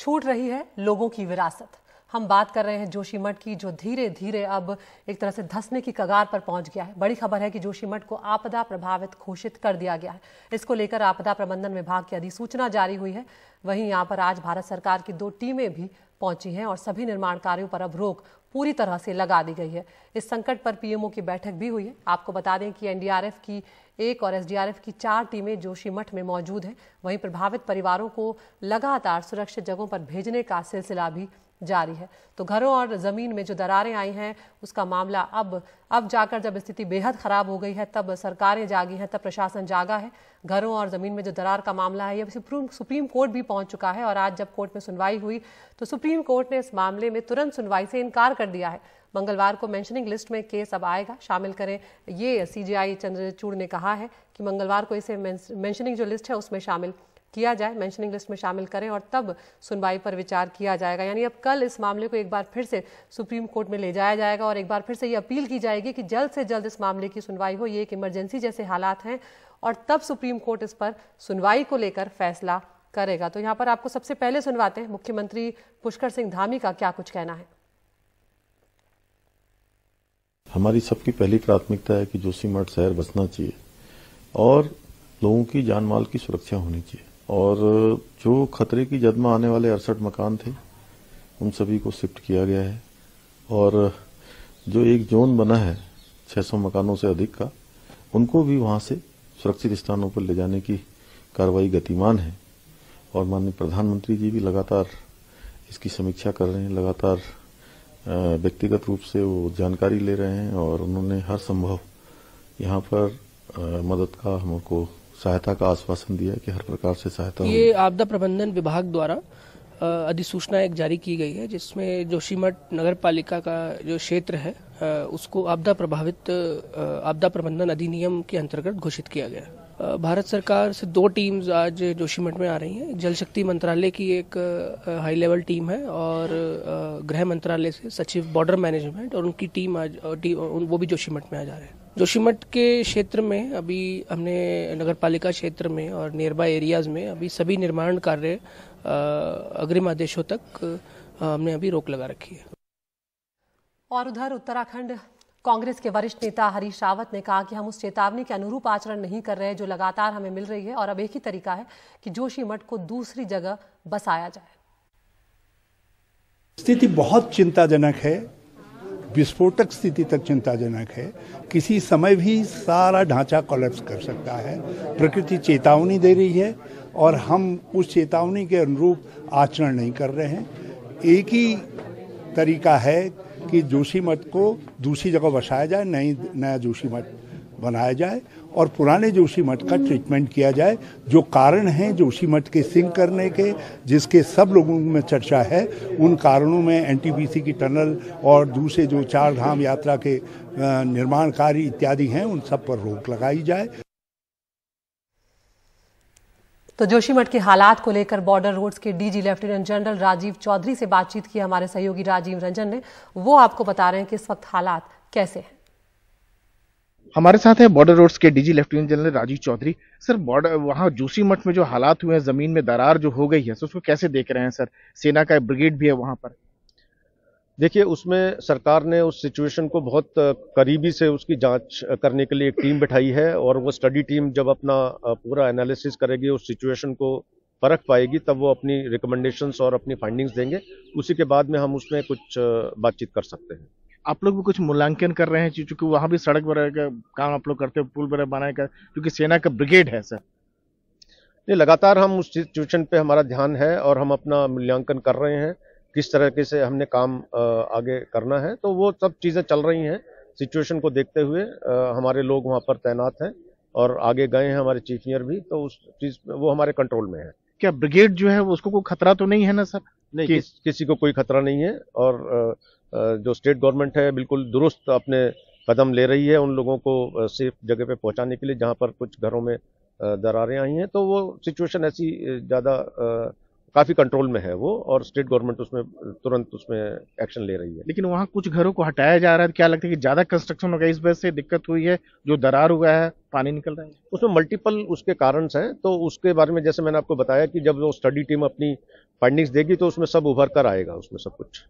छूट रही है लोगों की विरासत। हम बात कर रहे हैं जोशीमठ की, जो धीरे धीरे अब एक तरह से धंसने की कगार पर पहुंच गया है। बड़ी खबर है कि जोशीमठ को आपदा प्रभावित घोषित कर दिया गया है। इसको लेकर आपदा प्रबंधन विभाग की अधिसूचना जारी हुई है। वहीं यहां पर आज भारत सरकार की 2 टीमें भी पहुंची हैं और सभी निर्माण कार्यों पर अब रोक पूरी तरह से लगा दी गई है। इस संकट पर पीएमओ की बैठक भी हुई है। आपको बता दें कि एनडीआरएफ की 1 और एसडीआरएफ की 4 टीमें जोशीमठ में मौजूद हैं। वहीं प्रभावित परिवारों को लगातार सुरक्षित जगहों पर भेजने का सिलसिला भी जारी है। तो घरों और जमीन में जो दरारें आई हैं उसका मामला अब जाकर जब स्थिति बेहद खराब हो गई है, तब सरकारें जागी हैं, तब प्रशासन जागा है। घरों और जमीन में जो दरार का मामला है, ये सुप्रीम कोर्ट भी पहुंच चुका है और आज जब कोर्ट में सुनवाई हुई तो सुप्रीम कोर्ट ने इस मामले में तुरंत सुनवाई से इनकार कर दिया है। मंगलवार को मेंशनिंग लिस्ट में केस अब आएगा, शामिल करें, ये सीजेआई चंद्रचूड़ ने कहा है कि मंगलवार को इसे मेंशनिंग जो लिस्ट है उसमें शामिल किया जाए, मेंशनिंग लिस्ट में शामिल करें और तब सुनवाई पर विचार किया जाएगा। यानी अब कल इस मामले को एक बार फिर से सुप्रीम कोर्ट में ले जाया जाएगा और एक बार फिर से ये अपील की जाएगी कि जल्द से जल्द इस मामले की सुनवाई हो। ये एक इमरजेंसी जैसे हालात हैं और तब सुप्रीम कोर्ट इस पर सुनवाई को लेकर फैसला करेगा। तो यहाँ पर आपको सबसे पहले सुनवाते हैं मुख्यमंत्री पुष्कर सिंह धामी का क्या कुछ कहना है। हमारी सबकी पहली प्राथमिकता है कि जोशीमठ शहर बचना चाहिए और लोगों की जान माल की सुरक्षा होनी चाहिए। और जो खतरे की जद में आने वाले 68 मकान थे उन सभी को शिफ्ट किया गया है और जो एक जोन बना है 600 मकानों से अधिक का, उनको भी वहां से सुरक्षित स्थानों पर ले जाने की कार्रवाई गतिमान है। और माननीय प्रधानमंत्री जी भी लगातार इसकी समीक्षा कर रहे हैं, लगातार व्यक्तिगत रूप से वो जानकारी ले रहे हैं और उन्होंने हर संभव यहाँ पर मदद का हमको सहायता का आश्वासन दिया कि हर प्रकार से सहायता होगी। ये आपदा प्रबंधन विभाग द्वारा अधिसूचना एक जारी की गई है जिसमें जोशीमठ नगर पालिका का जो क्षेत्र है उसको आपदा प्रबंधन अधिनियम के अंतर्गत घोषित किया गया। भारत सरकार से 2 टीम्स आज जोशीमठ में आ रही हैं। जल शक्ति मंत्रालय की एक हाई लेवल टीम है और गृह मंत्रालय से सचिव बॉर्डर मैनेजमेंट और उनकी टीम आज वो भी जोशीमठ में आ जा रहे हैं। जोशीमठ के क्षेत्र में अभी हमने नगर पालिका क्षेत्र में और नियर बाय एरियाज में अभी सभी निर्माण कार्य अग्रिम आदेशों तक हमने अभी रोक लगा रखी है। और उधर उत्तराखंड कांग्रेस के वरिष्ठ नेता हरीश रावत ने कहा कि हम उस चेतावनी के अनुरूप आचरण नहीं कर रहे जो लगातार हमें मिल रही है और अब एक ही तरीका है कि जोशीमठ को दूसरी जगह बसाया जाए। स्थिति बहुत चिंताजनक है, विस्फोटक स्थिति तक चिंताजनक है। किसी समय भी सारा ढांचा कोलैप्स कर सकता है। प्रकृति चेतावनी दे रही है और हम उस चेतावनी के अनुरूप आचरण नहीं कर रहे हैं। एक ही तरीका है कि जोशीमठ को दूसरी जगह बसाया जाए, नया जोशीमठ बनाया जाए और पुराने जोशीमठ का ट्रीटमेंट किया जाए। जो कारण हैं जोशीमठ के सिंक करने के, जिसके सब लोगों में चर्चा है, उन कारणों में एनटीपीसी की टनल और दूसरे जो 4 धाम यात्रा के निर्माण कार्य इत्यादि हैं, उन सब पर रोक लगाई जाए। तो जोशीमठ के हालात को लेकर बॉर्डर रोड्स के DG lieutenant general Rajiv Chaudhary से बातचीत की हमारे सहयोगी राजीव रंजन ने। वो आपको बता रहे हैं कि इस वक्त हालात कैसे हैं। हमारे साथ है बॉर्डर रोड्स के DG lieutenant general Rajiv Chaudhary. Sir, border वहां जोशीमठ में जो हालात हुए हैं, जमीन में दरार जो हो गई है, तो उसको कैसे देख रहे हैं सर? सेना का ब्रिगेड भी है वहां पर। देखिए, उसमें सरकार ने उस सिचुएशन को बहुत करीबी से उसकी जांच करने के लिए एक टीम बिठाई है और वो स्टडी टीम जब अपना पूरा एनालिसिस करेगी, उस सिचुएशन को परख पाएगी, तब वो अपनी रिकमेंडेशंस और अपनी फाइंडिंग्स देंगे। उसी के बाद में हम उसमें कुछ बातचीत कर सकते हैं। आप लोग भी कुछ मूल्यांकन कर रहे हैं क्योंकि वहां भी सड़क वगैरह का काम आप लोग करते हैं, पुल वगैरह बनाए का, क्योंकि सेना का ब्रिगेड है सर? नहीं, लगातार हम उस सिचुएशन पे हमारा ध्यान है और हम अपना मूल्यांकन कर रहे हैं किस तरीके से हमने काम आगे करना है। तो वो सब चीज़ें चल रही हैं। सिचुएशन को देखते हुए हमारे लोग वहाँ पर तैनात हैं और आगे गए हैं हमारे चीफ इंजीनियर भी, तो उस चीज़ वो हमारे कंट्रोल में है। क्या ब्रिगेड जो है उसको कोई खतरा तो नहीं है ना सर? नहीं, किसी को कोई खतरा नहीं है और जो स्टेट गवर्नमेंट है बिल्कुल दुरुस्त अपने कदम ले रही है उन लोगों को सेफ जगह पे पहुंचाने के लिए जहां पर कुछ घरों में दरारें आई हैं। तो वो सिचुएशन ऐसी ज़्यादा काफी कंट्रोल में है वो, और स्टेट गवर्नमेंट उसमें तुरंत उसमें एक्शन ले रही है। लेकिन वहाँ कुछ घरों को हटाया जा रहा है, क्या लगता है कि ज्यादा कंस्ट्रक्शन होगा, इस वजह से दिक्कत हुई है, जो दरार हुआ है, पानी निकल रहा है? उसमें मल्टीपल उसके कारण हैं, तो उसके बारे में जैसे मैंने आपको बताया कि जब वो स्टडी टीम अपनी फाइंडिंग्स देगी तो उसमें सब उभर कर आएगा, उसमें सब कुछ।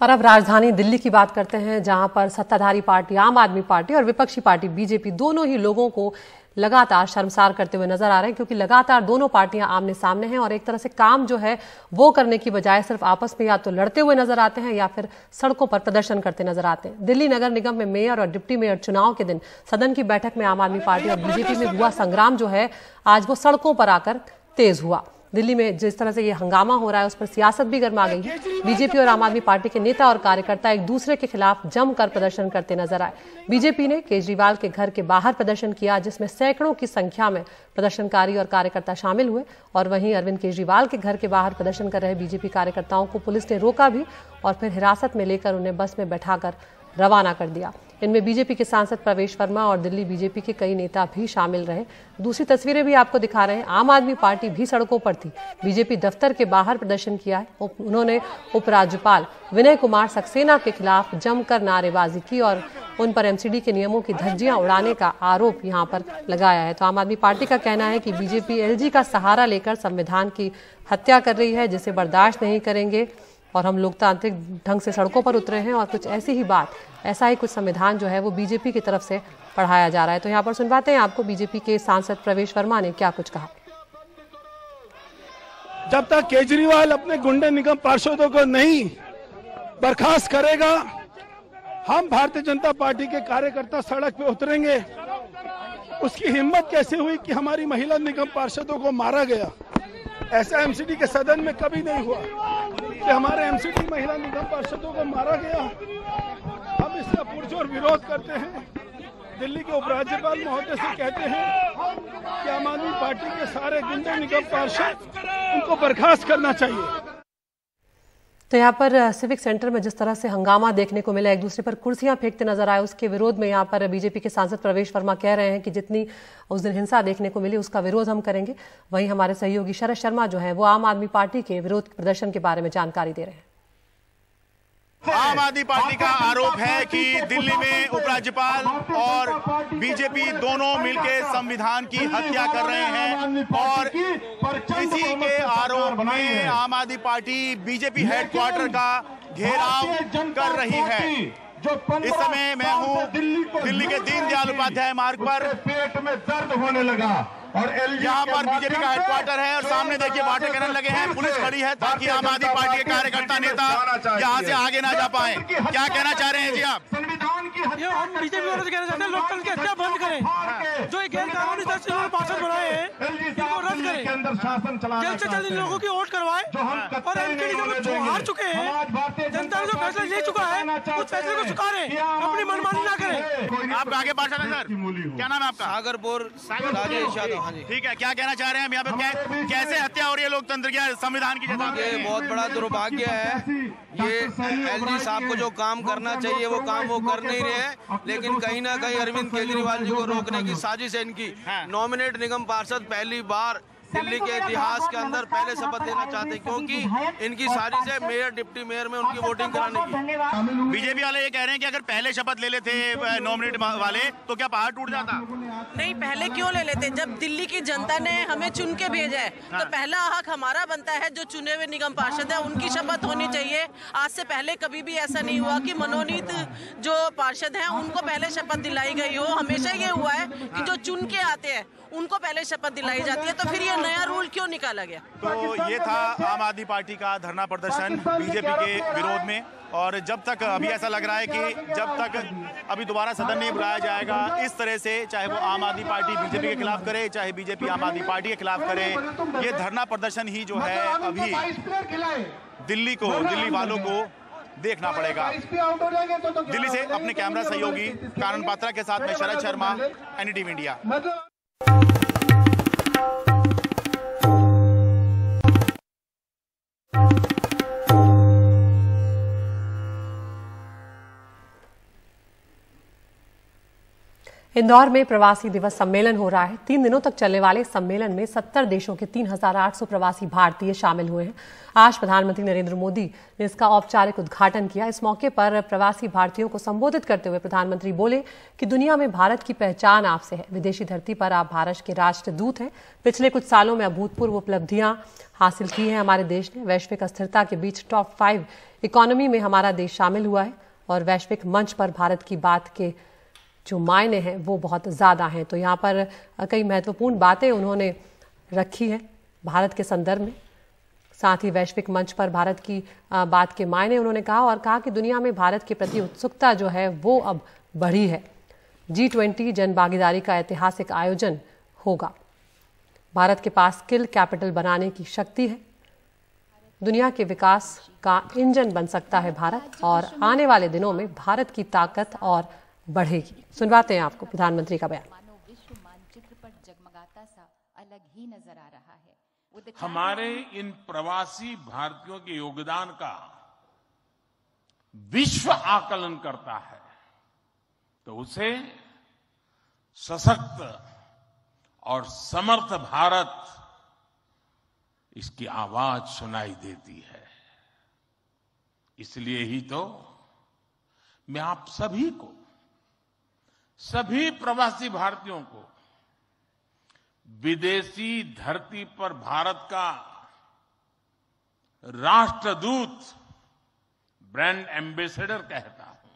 और अब राजधानी दिल्ली की बात करते हैं, जहां पर सत्ताधारी पार्टी आम आदमी पार्टी और विपक्षी पार्टी बीजेपी दोनों ही लोगों को लगातार शर्मसार करते हुए नजर आ रहे हैं, क्योंकि लगातार दोनों पार्टियां आमने सामने हैं और एक तरह से काम जो है वो करने की बजाय सिर्फ आपस में या तो लड़ते हुए नजर आते हैं या फिर सड़कों पर प्रदर्शन करते नजर आते हैं। दिल्ली नगर निगम में मेयर और डिप्टी मेयर चुनाव के दिन सदन की बैठक में आम आदमी पार्टी और बीजेपी में हुआ संग्राम जो है आज वो सड़कों पर आकर तेज हुआ। दिल्ली में जिस तरह से ये हंगामा हो रहा है उस पर सियासत भी गर्मा गई है। बीजेपी और आम आदमी पार्टी के नेता और कार्यकर्ता एक दूसरे के खिलाफ जमकर प्रदर्शन करते नजर आए। बीजेपी ने केजरीवाल के घर के बाहर प्रदर्शन किया, जिसमें सैकड़ों की संख्या में प्रदर्शनकारी और कार्यकर्ता शामिल हुए, और वहीं अरविंद केजरीवाल के घर के बाहर प्रदर्शन कर रहे बीजेपी कार्यकर्ताओं को पुलिस ने रोका भी और फिर हिरासत में लेकर उन्हें बस में बैठाकर रवाना कर दिया। इनमें बीजेपी के सांसद प्रवेश वर्मा और दिल्ली बीजेपी के कई नेता भी शामिल रहे। दूसरी तस्वीरें भी आपको दिखा रहे हैं। आम आदमी पार्टी भी सड़कों पर थी, बीजेपी दफ्तर के बाहर प्रदर्शन किया है। उन्होंने उपराज्यपाल विनय कुमार सक्सेना के खिलाफ जमकर नारेबाजी की और उन पर एमसीडी के नियमों की धज्जियां उड़ाने का आरोप यहां पर लगाया है। तो आम आदमी पार्टी का कहना है कि बीजेपी एलजी का सहारा लेकर संविधान की हत्या कर रही है, जिसे बर्दाश्त नहीं करेंगे और हम लोकतांत्रिक ढंग से सड़कों पर उतरे हैं और कुछ ऐसी ही बात, ऐसा ही कुछ संविधान जो है वो बीजेपी की तरफ से पढ़ाया जा रहा है। तो यहाँ पर सुनवाते हैं आपको बीजेपी के सांसद प्रवेश वर्मा ने क्या कुछ कहा। जब तक केजरीवाल अपने गुंडे निगम पार्षदों को नहीं बर्खास्त करेगा, हम भारतीय जनता पार्टी के कार्यकर्ता सड़क पे उतरेंगे। उसकी हिम्मत कैसे हुई कि हमारी महिला निगम पार्षदों को मारा गया? ऐसा एमसीडी के सदन में कभी नहीं हुआ कि हमारे एमसीडी महिला निगम पार्षदों को मारा गया। हम इसका पुरजोर विरोध करते हैं। दिल्ली के उपराज्यपाल महोदय से कहते हैं कि आम आदमी पार्टी के सारे गुंडे निगम पार्षद उनको बर्खास्त करना चाहिए। तो यहाँ पर सिविक सेंटर में जिस तरह से हंगामा देखने को मिला, एक दूसरे पर कुर्सियां फेंकते नजर आए, उसके विरोध में यहाँ पर बीजेपी के सांसद प्रवेश वर्मा कह रहे हैं कि जितनी उस दिन हिंसा देखने को मिली उसका विरोध हम करेंगे। वहीं हमारे सहयोगी शरद शर्मा जो है वो आम आदमी पार्टी के विरोध प्रदर्शन के बारे में जानकारी दे रहे हैं। आम आदमी पार्टी का आरोप है कि दिल्ली में उपराज्यपाल और बीजेपी दोनों मिलकर संविधान की हत्या कर रहे हैं और इसी के आरोप में आम आदमी पार्टी बीजेपी हेडक्वार्टर का घेराव कर रही है। इस समय मैं हूं दिल्ली के दीनदयाल उपाध्याय मार्ग पर। पेट में दर्द होने लगा और यहाँ पर बीजेपी का हेडक्वार्टर है और सामने देखिए वाटर कैनन लगे हैं, पुलिस खड़ी है ताकि आम आदमी पार्टी के कार्यकर्ता नेता यहाँ से आगे ना जा पाए। क्या कहना चाह रहे हैं जी आप? संविधान की ये हम बीजेपी वालों से कहना चाहते हैं लोकतंत्र की हत्या बंद करें। जो गैर कानूनी पार्षद बनाए हैं इनको रद्द करें, अंदर शासन चलाना जल्द से जल्द इन लोगों की वोट करवाए और एमपी जो हार चुके हैं, जनता ने जो फैसला ले चुका है उस फैसले को स्वीकारें, अपनी मनमानी ना करें। आप आगे पार्षद हैं सर, क्या नाम है आपका? सागरपुर राजेश यादव। हाँ जी, ठीक है, क्या कहना चाह रहे हैं हम यहाँ पे? कैसे हत्या हो रही है लोकतंत्र की, संविधान की? ये बहुत बड़ा दुर्भाग्य है। ये एलजी साहब को जो काम करना चाहिए वो काम वो कर नहीं रहे हैं, लेकिन कहीं ना कहीं अरविंद केजरीवाल जी को रोकने की साजिश है इनकी। नॉमिनेट निगम पार्षद पहली बार दिल्ली के इतिहास के अंदर पहले शपथ लेना चाहते हैं, क्योंकि इनकी साजिश है मेयर डिप्टी मेयर में उनकी वोटिंग कराने की। बीजेपी वाले ये कह रहे हैं कि अगर पहले शपथ ले लेते नॉमिनेट वाले तो क्या पहाड़ टूट जाता? नहीं, पहले क्यों ले लेते? जब दिल्ली की जनता ने हमें चुन के भेजा है तो पहला हक हमारा बनता है। जो चुने हुए निगम पार्षद है उनकी शपथ होनी चाहिए। आज से पहले कभी भी ऐसा नहीं हुआ कि मनोनीत जो पार्षद हैं उनको पहले शपथ दिलाई गई हो। हमेशा ये हुआ है कि जो चुन के आते हैं उनको पहले शपथ दिलाई जाती है। तो फिर ये नया रूल क्यों निकाला गया? तो ये था आम आदमी पार्टी का धरना प्रदर्शन बीजेपी के विरोध में। और जब तक अभी ऐसा लग रहा है कि जब तक अभी दोबारा सदन नहीं बुलाया जाएगा इस तरह से, चाहे वो आम आदमी पार्टी बीजेपी के खिलाफ करे, चाहे बीजेपी आम आदमी पार्टी के खिलाफ करे, ये धरना प्रदर्शन ही जो है अभी दिल्ली वालों को देखना पड़ेगा। दिल्ली से अपने कैमरा सहयोगी कानन पात्रा के साथ में शरद शर्मा, एनडीटीवी इंडिया। इंदौर में प्रवासी दिवस सम्मेलन हो रहा है। 3 दिनों तक चलने वाले सम्मेलन में 70 देशों के 3,800 प्रवासी भारतीय शामिल हुए हैं। आज प्रधानमंत्री नरेंद्र मोदी ने इसका औपचारिक उद्घाटन किया। इस मौके पर प्रवासी भारतीयों को संबोधित करते हुए प्रधानमंत्री बोले कि दुनिया में भारत की पहचान आपसे है। विदेशी धरती पर आप भारत के राष्ट्रदूत हैं। पिछले कुछ सालों में अभूतपूर्व उपलब्धियां हासिल की हैं हमारे देश ने। वैश्विक अस्थिरता के बीच टॉप 5 इकोनॉमी में हमारा देश शामिल हुआ है और वैश्विक मंच पर भारत की बात के जो मायने हैं वो बहुत ज़्यादा हैं। तो यहाँ पर कई महत्वपूर्ण बातें उन्होंने रखी है भारत के संदर्भ में। साथ ही वैश्विक मंच पर भारत की बात के मायने उन्होंने कहा और कहा कि दुनिया में भारत के प्रति उत्सुकता जो है वो अब बढ़ी है। G20 जन भागीदारी का ऐतिहासिक आयोजन होगा। भारत के पास स्किल कैपिटल बनाने की शक्ति है। दुनिया के विकास का इंजन बन सकता है भारत और आने वाले दिनों में भारत की ताकत और बढ़ेगी। सुनवाते हैं आपको प्रधानमंत्री का बयान। विश्व मानचित्र पर जगमगाता सा अलग ही नजर आ रहा है। हमारे इन प्रवासी भारतीयों के योगदान का विश्व आकलन करता है तो उसे सशक्त और समर्थ भारत इसकी आवाज सुनाई देती है। इसलिए ही तो मैं आप सभी को, सभी प्रवासी भारतीयों को विदेशी धरती पर भारत का राष्ट्रदूत, ब्रांड एम्बेसडर कहता हूं।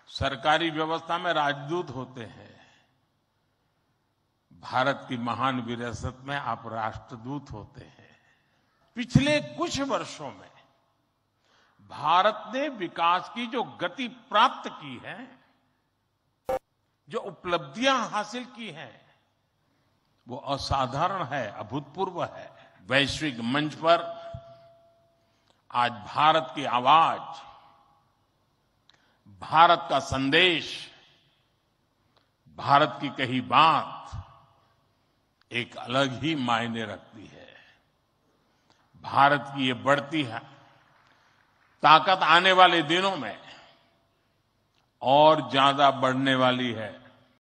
सरकारी व्यवस्था में राजदूत होते हैं। भारत की महान विरासत में आप राष्ट्रदूत होते हैं। पिछले कुछ वर्षों में भारत ने विकास की जो गति प्राप्त की है, जो उपलब्धियां हासिल की हैं, वो असाधारण है, अभूतपूर्व है। वैश्विक मंच पर आज भारत की आवाज, भारत का संदेश, भारत की कही बात एक अलग ही मायने रखती है। भारत की ये बढ़ती है ताकत आने वाले दिनों में और ज्यादा बढ़ने वाली है।